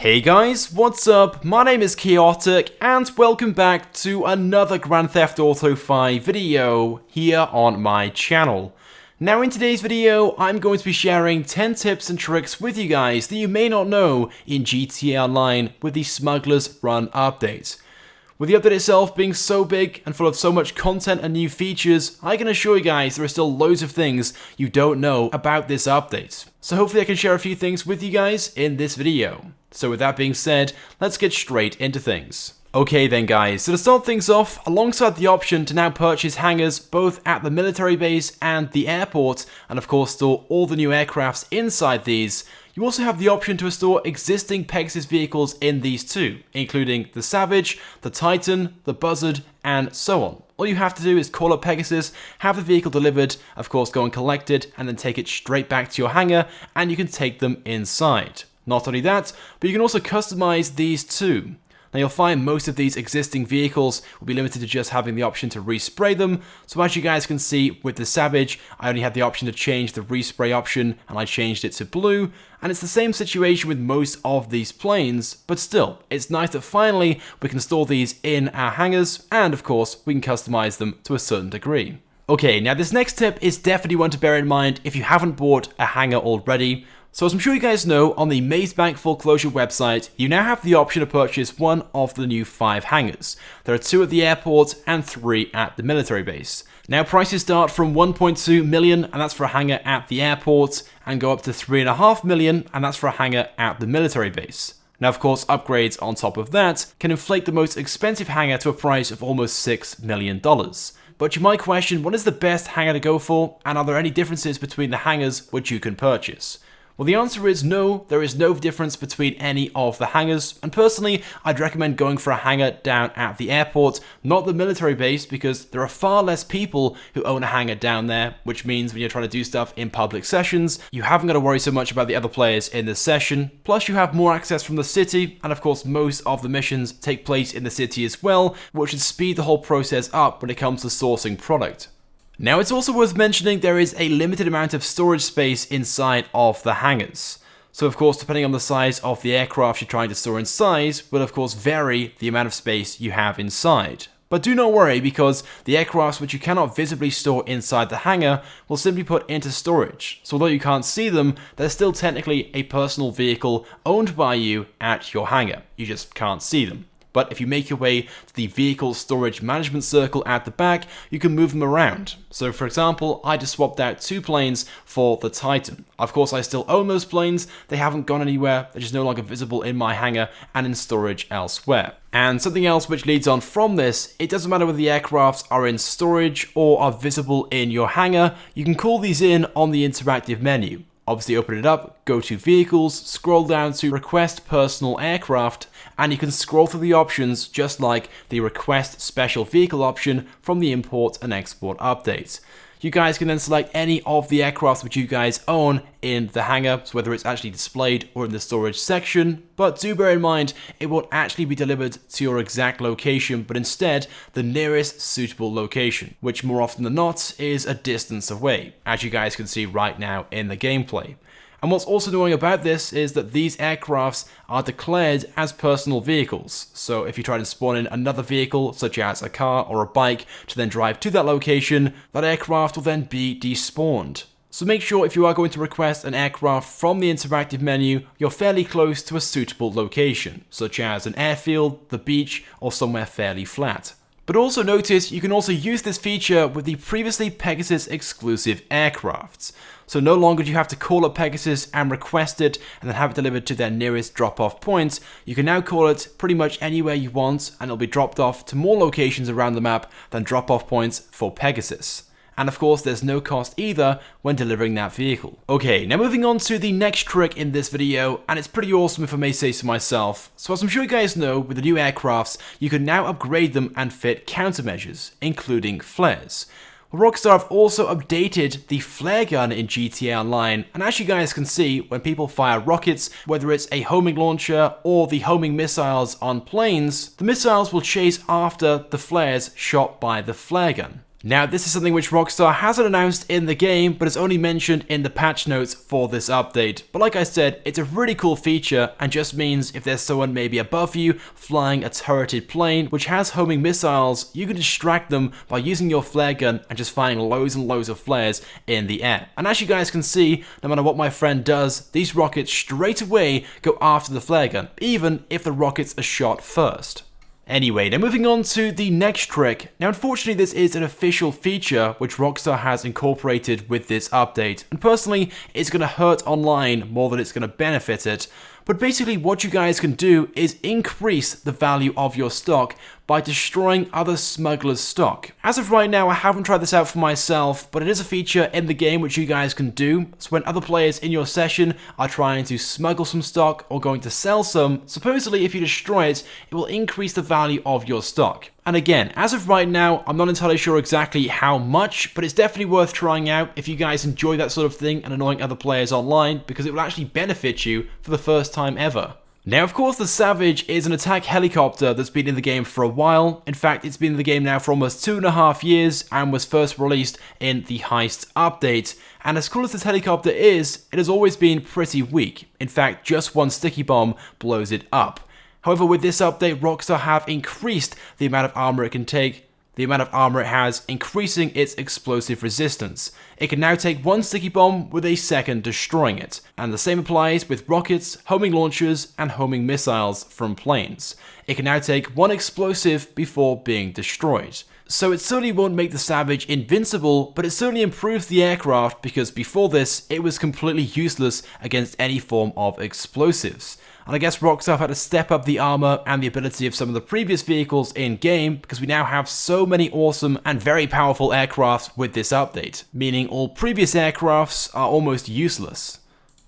Hey guys, what's up? My name is Chaotic and welcome back to another Grand Theft Auto 5 video here on my channel. Now in today's video, I'm going to be sharing 10 tips and tricks with you guys that you may not know in GTA Online with the Smugglers Run update. With the update itself being so big and full of so much content and new features, I can assure you guys there are still loads of things you don't know about this update. So hopefully I can share a few things with you guys in this video. So with that being said, let's get straight into things. Okay then guys, so to start things off, alongside the option to now purchase hangars both at the military base and the airport, and of course store all the new aircrafts inside these, you also have the option to store existing Pegasus vehicles in these too, including the Savage, the Titan, the Buzzard, and so on. All you have to do is call up Pegasus, have the vehicle delivered, of course go and collect it, and then take it straight back to your hangar, and you can take them inside. Not only that, but you can also customize these too. Now you'll find most of these existing vehicles will be limited to just having the option to respray them, so as you guys can see with the Savage, I only had the option to change the respray option and I changed it to blue, and it's the same situation with most of these planes, but still, it's nice that finally we can store these in our hangars, and of course we can customize them to a certain degree. Okay, now this next tip is definitely one to bear in mind if you haven't bought a hangar already. So as I'm sure you guys know, on the Maze Bank Foreclosure website, you now have the option to purchase one of the new 5 hangars. There are 2 at the airport and 3 at the military base. Now prices start from 1.2 million, and that's for a hangar at the airport, and go up to 3.5 million, and that's for a hangar at the military base. Now of course, upgrades on top of that can inflate the most expensive hangar to a price of almost $6 million. But you might question, what is the best hangar to go for, and are there any differences between the hangars which you can purchase? Well, the answer is no, there is no difference between any of the hangars, and personally, I'd recommend going for a hangar down at the airport, not the military base, because there are far less people who own a hangar down there, which means when you're trying to do stuff in public sessions, you haven't got to worry so much about the other players in the session, plus you have more access from the city, and of course most of the missions take place in the city as well, which should speed the whole process up when it comes to sourcing product. Now it's also worth mentioning there is a limited amount of storage space inside of the hangars. So of course, depending on the size of the aircraft you're trying to store in size, will of course vary the amount of space you have inside. But do not worry, because the aircrafts which you cannot visibly store inside the hangar will simply put into storage. So although you can't see them, they're still technically a personal vehicle owned by you at your hangar. You just can't see them. But if you make your way to the vehicle storage management circle at the back, you can move them around. So for example, I just swapped out 2 planes for the Titan. Of course, I still own those planes, they haven't gone anywhere, they're just no longer visible in my hangar and in storage elsewhere. And something else which leads on from this, it doesn't matter whether the aircrafts are in storage or are visible in your hangar, you can call these in on the interactive menu. Obviously open it up, go to Vehicles, scroll down to Request Personal Aircraft, and you can scroll through the options just like the Request Special Vehicle option from the Import and Export update. You guys can then select any of the aircraft which you guys own in the hangar, so whether it's actually displayed or in the storage section, but do bear in mind it won't actually be delivered to your exact location, but instead the nearest suitable location, which more often than not is a distance away, as you guys can see right now in the gameplay. And what's also annoying about this is that these aircrafts are declared as personal vehicles. So if you try to spawn in another vehicle, such as a car or a bike, to then drive to that location, that aircraft will then be despawned. So make sure if you are going to request an aircraft from the interactive menu, you're fairly close to a suitable location, such as an airfield, the beach, or somewhere fairly flat. But also notice you can also use this feature with the previously Pegasus exclusive aircrafts. So no longer do you have to call up Pegasus and request it and then have it delivered to their nearest drop-off point. You can now call it pretty much anywhere you want and it'll be dropped off to more locations around the map than drop-off points for Pegasus. And of course, there's no cost either when delivering that vehicle. Okay, now moving on to the next trick in this video, and it's pretty awesome if I may say so myself. So as I'm sure you guys know, with the new aircrafts, you can now upgrade them and fit countermeasures, including flares. Rockstar have also updated the flare gun in GTA Online, and as you guys can see, when people fire rockets, whether it's a homing launcher or the homing missiles on planes, the missiles will chase after the flares shot by the flare gun. Now, this is something which Rockstar hasn't announced in the game, but is only mentioned in the patch notes for this update. But like I said, it's a really cool feature and just means if there's someone maybe above you flying a turreted plane which has homing missiles, you can distract them by using your flare gun and just firing loads and loads of flares in the air. And as you guys can see, no matter what my friend does, these rockets straight away go after the flare gun, even if the rockets are shot first. Anyway, now moving on to the next trick. Now unfortunately this is an official feature which Rockstar has incorporated with this update, and personally it's going to hurt online more than it's going to benefit it. But basically what you guys can do is increase the value of your stock by destroying other smugglers' stock. As of right now, I haven't tried this out for myself, but it is a feature in the game which you guys can do. So when other players in your session are trying to smuggle some stock or going to sell some, supposedly if you destroy it, it will increase the value of your stock. And again, as of right now, I'm not entirely sure exactly how much, but it's definitely worth trying out if you guys enjoy that sort of thing and annoying other players online, because it will actually benefit you for the first time ever. Now, of course, the Savage is an attack helicopter that's been in the game for a while. In fact, it's been in the game now for almost 2.5 years and was first released in the Heist update. And as cool as this helicopter is, it has always been pretty weak. In fact, just one sticky bomb blows it up. However, with this update, Rockstar have increased the amount of armor it can take, the amount of armor it has, increasing its explosive resistance. It can now take one sticky bomb with a second destroying it. And the same applies with rockets, homing launchers, and homing missiles from planes. It can now take one explosive before being destroyed. So it certainly won't make the Savage invincible, but it certainly improves the aircraft because before this, it was completely useless against any form of explosives. And I guess Rockstar had to step up the armor and the ability of some of the previous vehicles in-game because we now have so many awesome and very powerful aircrafts with this update, meaning all previous aircrafts are almost useless.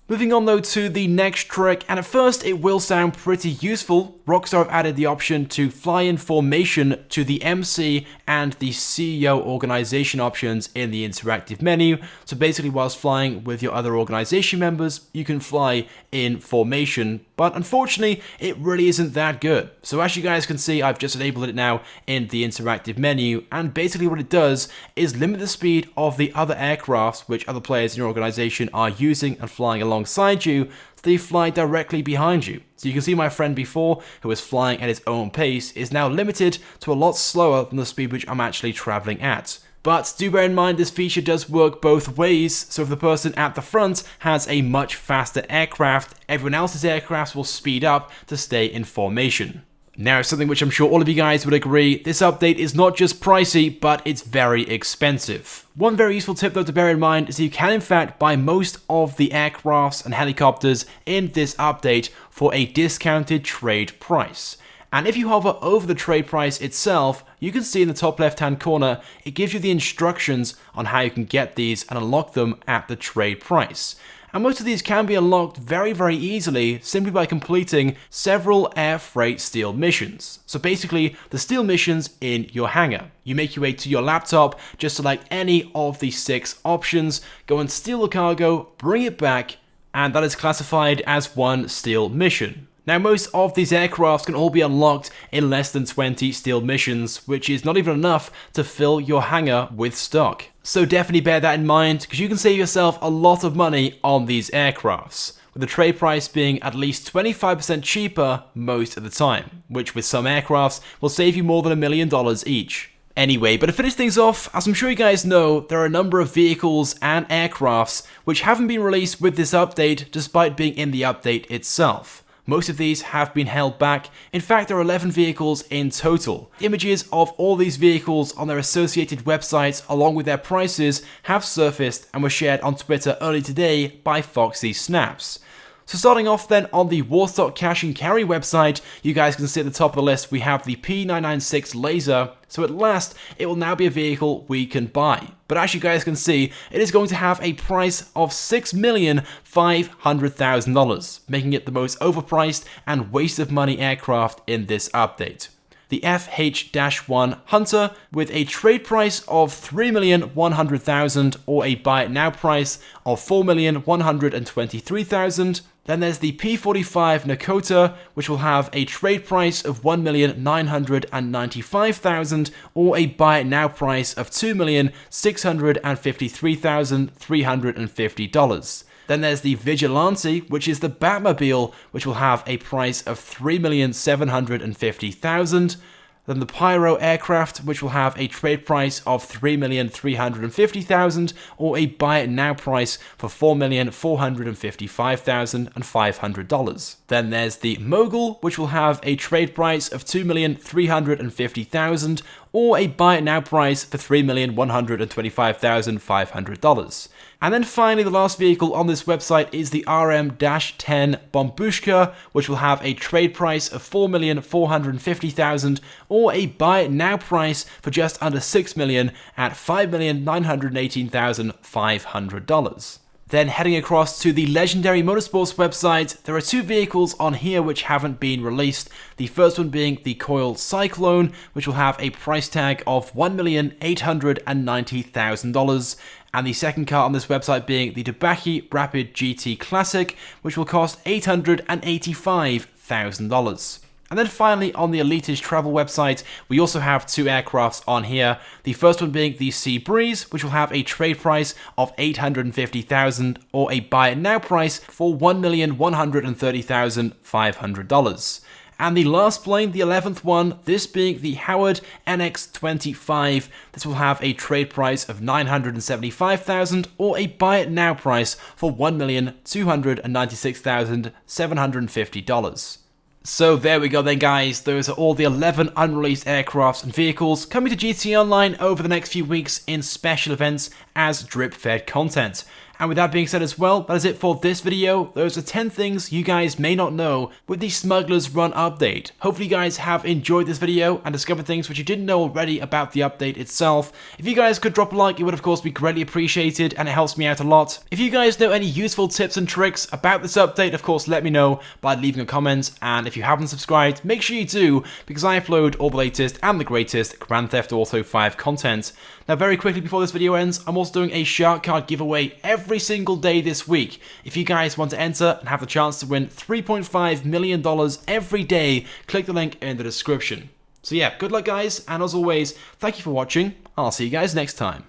Moving on though to the next trick, and at first it will sound pretty useful. Rockstar have added the option to fly in formation to the MC and the CEO organization options in the interactive menu. So basically whilst flying with your other organization members, you can fly in formation, but unfortunately it really isn't that good. So as you guys can see, I've just enabled it now in the interactive menu, and basically what it does is limit the speed of the other aircrafts which other players in your organization are using and flying alongside you, so they fly directly behind you. So you can see my friend before, who was flying at his own pace, is now limited to a lot slower than the speed which I'm actually traveling at. But do bear in mind this feature does work both ways, so if the person at the front has a much faster aircraft, everyone else's aircraft will speed up to stay in formation. Now, something which I'm sure all of you guys would agree, this update is not just pricey, but it's very expensive. One very useful tip though to bear in mind is you can in fact buy most of the aircrafts and helicopters in this update for a discounted trade price. And if you hover over the trade price itself, you can see in the top left hand corner, it gives you the instructions on how you can get these and unlock them at the trade price. And most of these can be unlocked very, very easily simply by completing several air freight steal missions. So basically, the steal missions in your hangar. You make your way to your laptop, just select any of the 6 options, go and steal the cargo, bring it back, and that is classified as one steal mission. Now, most of these aircrafts can all be unlocked in less than 20 steal missions, which is not even enough to fill your hangar with stock. So definitely bear that in mind, because you can save yourself a lot of money on these aircrafts, with the trade price being at least 25% cheaper most of the time, which with some aircrafts will save you more than $1 million each. Anyway, but to finish things off, as I'm sure you guys know, there are a number of vehicles and aircrafts which haven't been released with this update despite being in the update itself. Most of these have been held back. In fact, there are 11 vehicles in total. Images of all these vehicles on their associated websites along with their prices have surfaced and were shared on Twitter early today by Foxy Snaps. So starting off then on the Warstock Cash and Carry website, you guys can see at the top of the list we have the P996 Laser. So at last, it will now be a vehicle we can buy. But as you guys can see, it is going to have a price of $6,500,000, making it the most overpriced and waste of money aircraft in this update. The FH-1 Hunter with a trade price of $3,100,000 or a buy it now price of $4,123,000. Then there's the P45 Nakota, which will have a trade price of $1,995,000 or a buy it now price of $2,653,350. Then there's the Vigilante, which is the Batmobile, which will have a price of $3,750,000. Then the Pyro aircraft, which will have a trade price of $3,350,000 or a buy it now price for $4,455,500. Then there's the Mogul, which will have a trade price of $2,350,000 or a buy it now price for $3,125,500. And then finally, the last vehicle on this website is the RM-10 Bombushka, which will have a trade price of $4,450,000 or a buy it now price for just under $6 million at $5,918,500. Then heading across to the Legendary Motorsports website, there are two vehicles on here which haven't been released. The first one being the Coil Cyclone, which will have a price tag of $1,890,000. And the second car on this website being the Debaki Rapid GT Classic, which will cost $885,000. And then finally, on the Elitist Travel website, we also have two aircrafts on here. The first one being the Sea Breeze, which will have a trade price of $850,000 or a buy it now price for $1,130,500. And the last plane, the 11th one, this being the Howard NX-25. This will have a trade price of $975,000 or a buy it now price for $1,296,750. So there we go then, guys. Those are all the 11 unreleased aircrafts and vehicles coming to GTA Online over the next few weeks in special events as drip-fed content. And with that being said as well, that is it for this video. Those are 10 things you guys may not know with the Smugglers Run update. Hopefully you guys have enjoyed this video and discovered things which you didn't know already about the update itself. If you guys could drop a like, it would of course be greatly appreciated and it helps me out a lot. If you guys know any useful tips and tricks about this update, of course let me know by leaving a comment. And if you haven't subscribed, make sure you do, because I upload all the latest and the greatest Grand Theft Auto 5 content. Now very quickly before this video ends, I'm also doing a shark card giveaway every single day this week. If you guys want to enter and have the chance to win $3.5 million every day, click the link in the description. So yeah, good luck guys, and as always, thank you for watching. I'll see you guys next time.